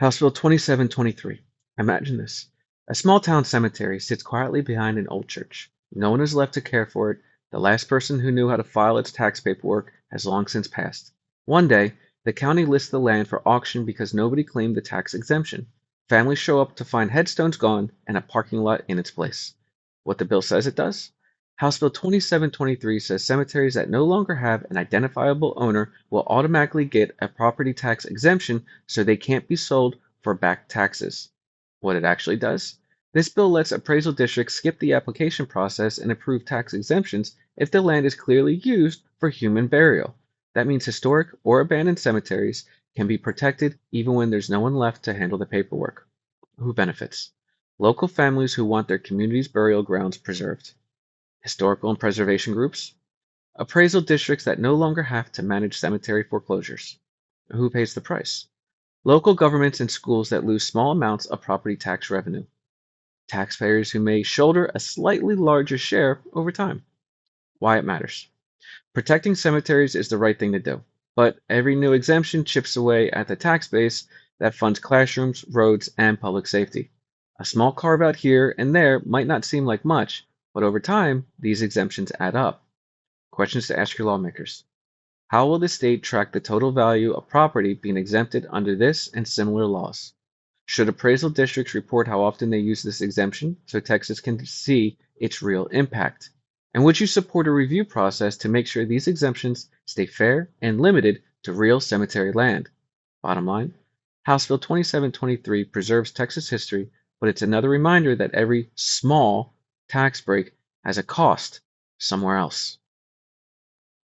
House Bill 2723. Imagine this. A small town cemetery sits quietly behind an old church. No one is left to care for it. The last person who knew how to file its tax paperwork has long since passed. One day, the county lists the land for auction because nobody claimed the tax exemption. Families show up to find headstones gone and a parking lot in its place. What the bill says it does? House Bill 2723 says cemeteries that no longer have an identifiable owner will automatically get a property tax exemption so they can't be sold for back taxes. What it actually does? This bill lets appraisal districts skip the application process and approve tax exemptions if the land is clearly used for human burial. That means historic or abandoned cemeteries can be protected even when there's no one left to handle the paperwork. Who benefits? Local families who want their community's burial grounds preserved. Historical and preservation groups. Appraisal districts that no longer have to manage cemetery foreclosures. Who pays the price? Local governments and schools that lose small amounts of property tax revenue. Taxpayers who may shoulder a slightly larger share over time. Why it matters. Protecting cemeteries is the right thing to do, but every new exemption chips away at the tax base that funds classrooms, roads, and public safety. A small carve out here and there might not seem like much, but over time, these exemptions add up. Questions to ask your lawmakers. How will the state track the total value of property being exempted under this and similar laws? Should appraisal districts report how often they use this exemption so Texas can see its real impact? And would you support a review process to make sure these exemptions stay fair and limited to real cemetery land? Bottom line, House Bill 2723 preserves Texas history, but it's another reminder that every small tax break has a cost somewhere else.